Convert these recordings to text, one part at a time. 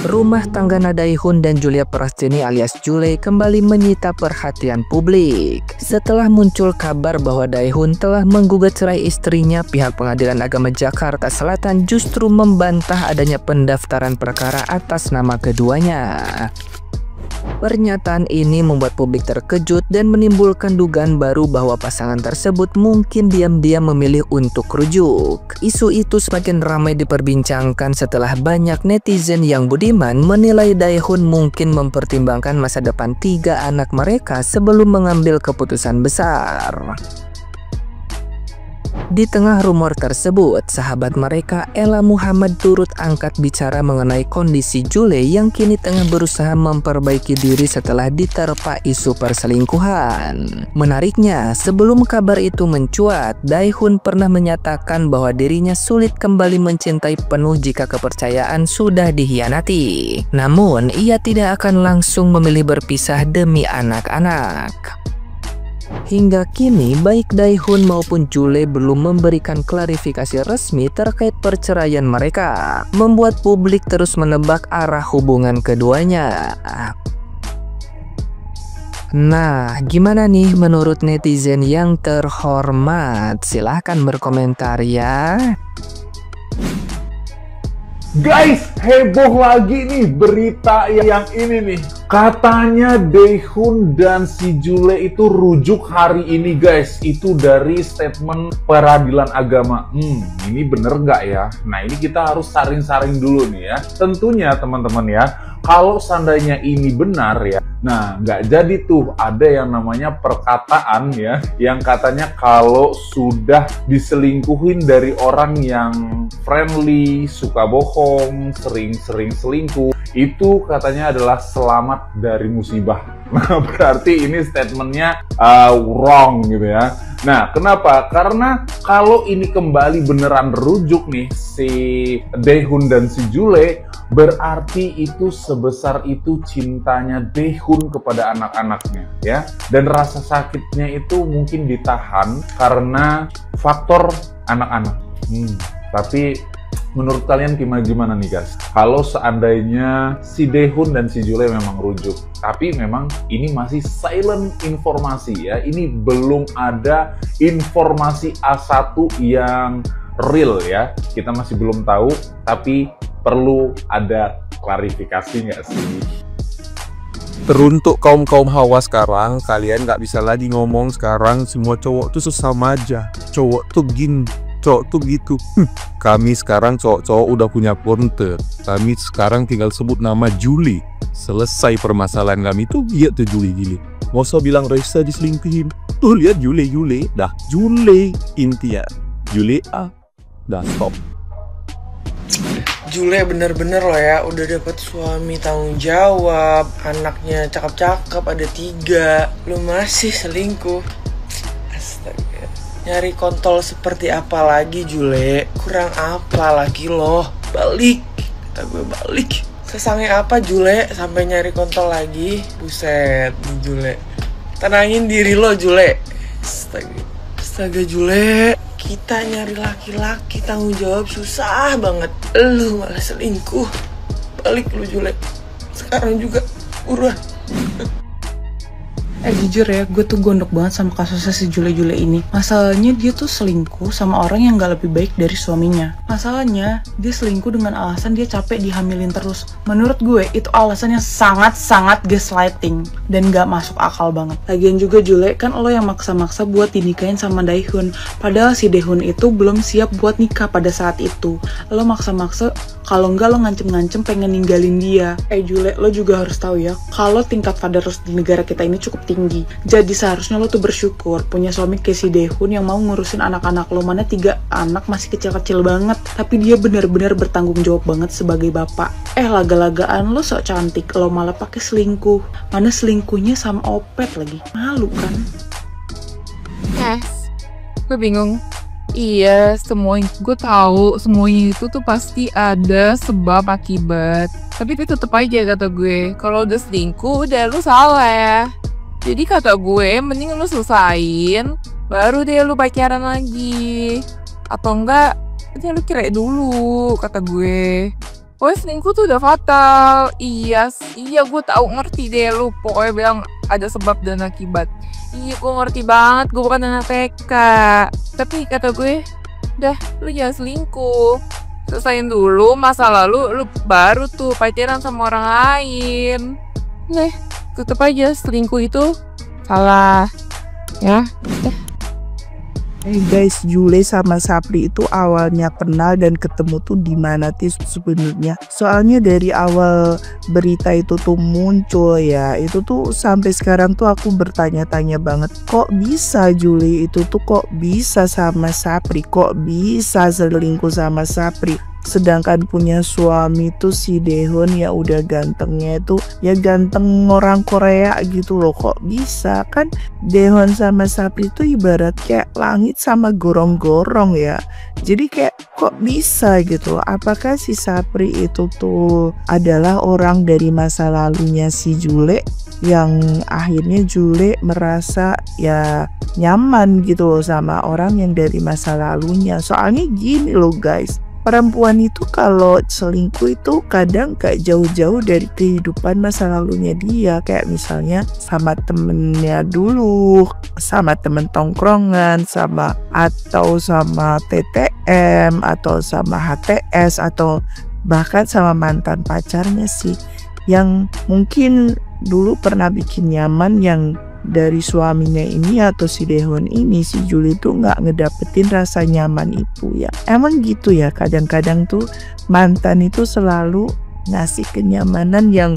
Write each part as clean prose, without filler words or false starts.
Rumah tangga Daehun dan Julia Prastini alias Jule kembali menyita perhatian publik. Setelah muncul kabar bahwa Daehun telah menggugat cerai istrinya, pihak Pengadilan Agama Jakarta Selatan justru membantah adanya pendaftaran perkara atas nama keduanya. Pernyataan ini membuat publik terkejut dan menimbulkan dugaan baru bahwa pasangan tersebut mungkin diam-diam memilih untuk rujuk. Isu itu semakin ramai diperbincangkan setelah banyak netizen yang budiman menilai Daehun mungkin mempertimbangkan masa depan 3 anak mereka sebelum mengambil keputusan besar. Di tengah rumor tersebut, sahabat mereka Ella Muhammad turut angkat bicara mengenai kondisi Jule yang kini tengah berusaha memperbaiki diri setelah diterpa isu perselingkuhan. Menariknya, sebelum kabar itu mencuat, Daehun pernah menyatakan bahwa dirinya sulit kembali mencintai penuh jika kepercayaan sudah dikhianati. Namun, ia tidak akan langsung memilih berpisah demi anak-anak. Hingga kini, baik Daehun maupun Jule belum memberikan klarifikasi resmi terkait perceraian mereka, membuat publik terus menebak arah hubungan keduanya. Nah, gimana nih menurut netizen yang terhormat? Silahkan berkomentar ya. Guys, heboh lagi nih berita yang ini nih. Katanya Daehun dan si Jule itu rujuk hari ini guys. Itu dari statement Peradilan Agama. Ini bener nggak ya? Nah ini kita harus saring-saring dulu nih ya. Tentunya teman-teman ya, kalau seandainya ini benar ya, nah nggak jadi tuh ada yang namanya perkataan ya, yang katanya kalau sudah diselingkuhin dari orang yang friendly, suka bohong, sering-sering selingkuh, itu katanya adalah selamat dari musibah. Nah, berarti ini statementnya wrong gitu ya. Nah, kenapa? Karena kalau ini kembali beneran rujuk nih si Daehun dan si Jule, berarti itu sebesar itu cintanya Daehun kepada anak-anaknya ya. Dan rasa sakitnya itu mungkin ditahan karena faktor anak-anak. Tapi menurut kalian gimana nih guys? Kalau seandainya si Daehun dan si Jule memang rujuk, tapi memang ini masih silent informasi ya. Ini belum ada informasi A1 yang real ya. Kita masih belum tahu, tapi perlu ada klarifikasi nggak sih? Teruntuk kaum hawa sekarang, kalian nggak bisa lagi ngomong sekarang semua cowok tuh sesama aja. Cowok tuh gini, cowok tuh gitu. Kami sekarang cowok-cowok udah punya konter. Kami sekarang tinggal sebut nama Juli. Selesai permasalahan kami tuh, lihat tuh Juli. Mau usah bilang Reza diselingkuhin. Tuh lihat Jule. Dah Jule intinya. Jule dah stop. Jule bener-bener loh ya, udah dapet suami tanggung jawab, anaknya cakep-cakep ada 3, lu masih selingkuh. Astaga, nyari kontol seperti apa lagi Jule? Kurang apa lagi loh? Balik, kata gue balik. Sesangnya apa Jule sampai nyari kontol lagi? Buset nih Jule, tenangin diri lo Jule. Astaga Jule, kita nyari laki-laki tanggung jawab susah banget. Lu malah selingkuh. Balik lu Jule. Sekarang juga buruan. Jujur ya, gue tuh gondok banget sama kasusnya si Jule ini. Masalahnya dia tuh selingkuh sama orang yang gak lebih baik dari suaminya. Masalahnya, dia selingkuh dengan alasan dia capek dihamilin terus. Menurut gue, itu alasan yang sangat-sangat gaslighting dan gak masuk akal banget. Lagian juga Jule, kan lo yang maksa-maksa buat dinikahin sama Daehun. Padahal si Daehun itu belum siap buat nikah pada saat itu. Lo maksa-maksa, kalau enggak lo ngancem-ngancem pengen ninggalin dia. Jule, lo juga harus tahu ya, kalau tingkat faderless di negara kita ini cukup tinggi. Jadi seharusnya lo tuh bersyukur punya suami kayak si Daehun yang mau ngurusin anak-anak lo. Mana 3 anak masih kecil-kecil banget, tapi dia benar-benar bertanggung jawab banget sebagai bapak. Laga-lagaan lo sok cantik, lo malah pakai selingkuh. Mana selingkuhnya sama Opet lagi. Malu kan? Gue bingung. Iya, gue tahu semuanya itu tuh pasti ada sebab akibat. Tapi tetep aja kata gue, kalau udah selingkuh udah lu salah ya. Jadi kata gue, mending lu selesain, baru deh lu pacaran lagi. Atau enggak, lu cerai dulu, kata gue. Pokoknya selingkuh tuh udah fatal. Iya, gue tahu, ngerti deh lu. Pokoknya bilang ada sebab dan akibat. Iya, gue ngerti banget. Gue bukan anak TK. Tapi kata gue, udah, lu jangan selingkuh. Selesain dulu masa lalu, lu baru tuh pacaran sama orang lain. Nih, tetep aja selingkuh itu salah. Ya, Hey guys, Jule sama Sapri itu awalnya kenal dan ketemu tuh di mana sih sebenarnya? Soalnya dari awal berita itu tuh muncul ya, itu tuh sampai sekarang tuh aku bertanya-tanya banget, kok bisa Jule itu tuh kok bisa sama Sapri, kok bisa selingkuh sama Sapri? Sedangkan punya suami tuh si Daehoon ya udah gantengnya itu ya ganteng orang Korea gitu loh. Kok bisa? Kan Daehoon sama Sapri itu ibarat kayak langit sama gorong-gorong ya. Jadi kayak kok bisa gitu loh. Apakah si Sapri itu tuh adalah orang dari masa lalunya si Jule yang akhirnya Jule merasa ya nyaman gitu loh sama orang yang dari masa lalunya. Soalnya gini loh guys, perempuan itu kalau selingkuh itu kadang gak jauh-jauh dari kehidupan masa lalunya dia. Kayak misalnya sama temennya dulu, sama temen tongkrongan, atau sama TTM, atau sama HTS, atau bahkan sama mantan pacarnya sih. Yang mungkin dulu pernah bikin nyaman yang dari suaminya ini atau si Daehoon ini, si Jule tuh nggak ngedapetin rasa nyaman itu ya. Emang gitu ya, kadang-kadang tuh mantan itu selalu ngasih kenyamanan yang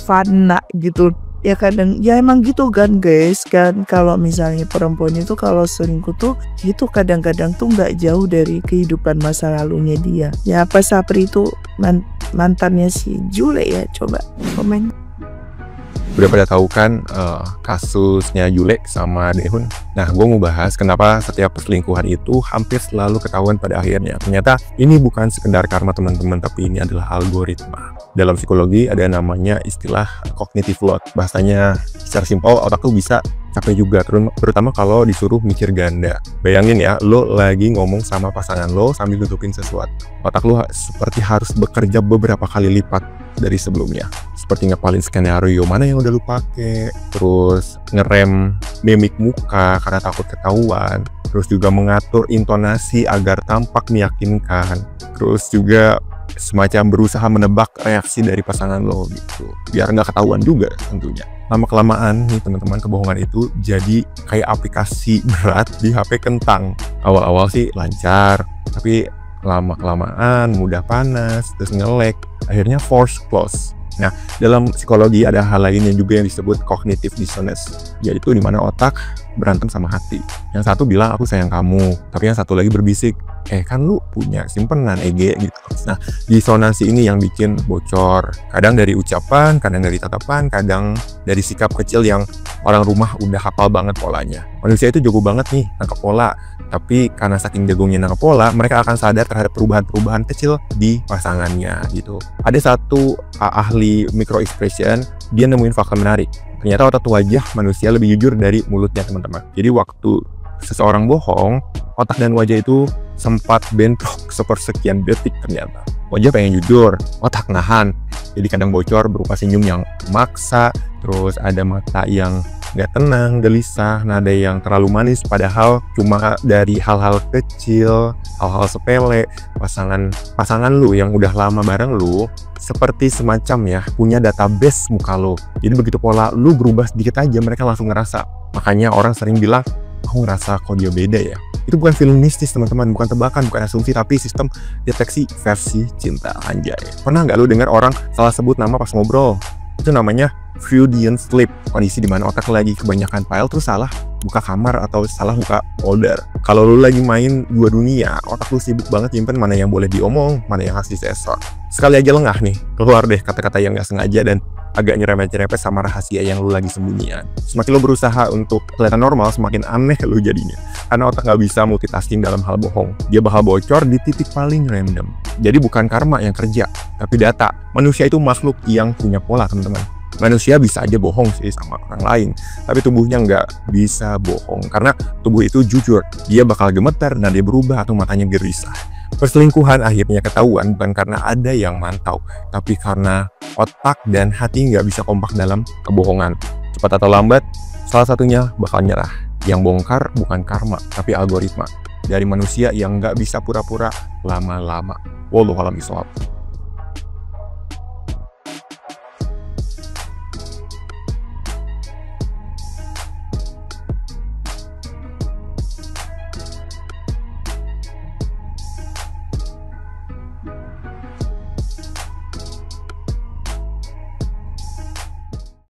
fana gitu ya. Kadang ya emang gitu kan guys, kan kalau misalnya perempuan itu kalau selingkuh tuh gitu kadang-kadang tuh nggak jauh dari kehidupan masa lalunya dia ya. Apa Sapri itu mantannya si Jule ya? Coba komen. Udah pada tahu kan kasusnya Jule sama Daehoon. Nah, gue mau bahas kenapa setiap perselingkuhan itu hampir selalu ketahuan pada akhirnya. Ternyata ini bukan sekedar karma teman-teman, tapi ini adalah algoritma. Dalam psikologi ada namanya istilah cognitive load. Bahasanya secara simpel, otak tuh bisa capek juga, terutama kalau disuruh mikir ganda. Bayangin ya, lo lagi ngomong sama pasangan lo sambil nutupin sesuatu. Otak lo seperti harus bekerja beberapa kali lipat dari sebelumnya. Seperti ngapalin skenario mana yang udah lu pakai, terus ngerem mimik muka karena takut ketahuan, terus juga mengatur intonasi agar tampak meyakinkan, terus juga semacam berusaha menebak reaksi dari pasangan lo gitu, biar nggak ketahuan juga tentunya. Lama-kelamaan nih teman-teman, kebohongan itu jadi kayak aplikasi berat di HP kentang. Awal-awal sih lancar, tapi lama-kelamaan mudah panas, terus nge-lag, akhirnya force close. Nah, dalam psikologi ada hal lainnya juga yang disebut cognitive dissonance, yaitu dimana otak berantem sama hati. Yang satu bilang aku sayang kamu, tapi yang satu lagi berbisik, kan lu punya simpenan EG gitu. Nah, disonansi ini yang bikin bocor. Kadang dari ucapan, kadang dari tatapan, kadang dari sikap kecil yang orang rumah udah hafal banget polanya. Manusia itu jago banget nih nangkep pola, tapi karena saking jagonya nangkep pola, mereka akan sadar terhadap perubahan-perubahan kecil di pasangannya gitu. Ada satu ahli micro expression, dia nemuin fakta menarik. Ternyata otak wajah manusia lebih jujur dari mulutnya teman-teman. Jadi waktu seseorang bohong, otak dan wajah itu sempat bentrok sepersekian detik ternyata. Wajah pengen jujur, otak nahan. Jadi kadang bocor berupa senyum yang maksa, terus ada mata yang nggak tenang, gelisah, nada yang terlalu manis, padahal cuma dari hal-hal kecil, hal-hal sepele. Pasangan lu yang udah lama bareng lu seperti semacam ya punya database muka lo. Jadi begitu pola lu berubah sedikit aja, mereka langsung ngerasa. Makanya orang sering bilang, aku ngerasa kok dia beda ya. Itu bukan feeling mistis teman-teman, bukan tebakan, bukan asumsi, tapi sistem deteksi versi cinta. Anjay. Pernah nggak lu dengar orang salah sebut nama pas ngobrol? Itu namanya Freudian slip, kondisi di mana otak lagi kebanyakan file terus salah buka kamar atau salah buka folder. Kalau lu lagi main dua dunia, otak lu sibuk banget nyimpen mana yang boleh diomong, mana yang harus disensor. Sekali aja lengah nih, keluar deh kata-kata yang nggak sengaja dan agak nyerempet-nyerempet sama rahasia yang lu lagi sembunyian. Semakin lu berusaha untuk kelihatan normal, semakin aneh lu jadinya. Karena otak nggak bisa multitasking dalam hal bohong. Dia bakal bocor di titik paling random. Jadi bukan karma yang kerja, tapi data. Manusia itu makhluk yang punya pola, teman-teman. Manusia bisa aja bohong sih sama orang lain, tapi tubuhnya nggak bisa bohong. Karena tubuh itu jujur, dia bakal gemeter, nada berubah, atau matanya gelisah. Perselingkuhan akhirnya ketahuan bukan karena ada yang mantau, tapi karena otak dan hati nggak bisa kompak dalam kebohongan. Cepat atau lambat, salah satunya bakal nyerah. Yang bongkar bukan karma, tapi algoritma dari manusia yang nggak bisa pura-pura lama-lama. Wallahu a'lam bishawab.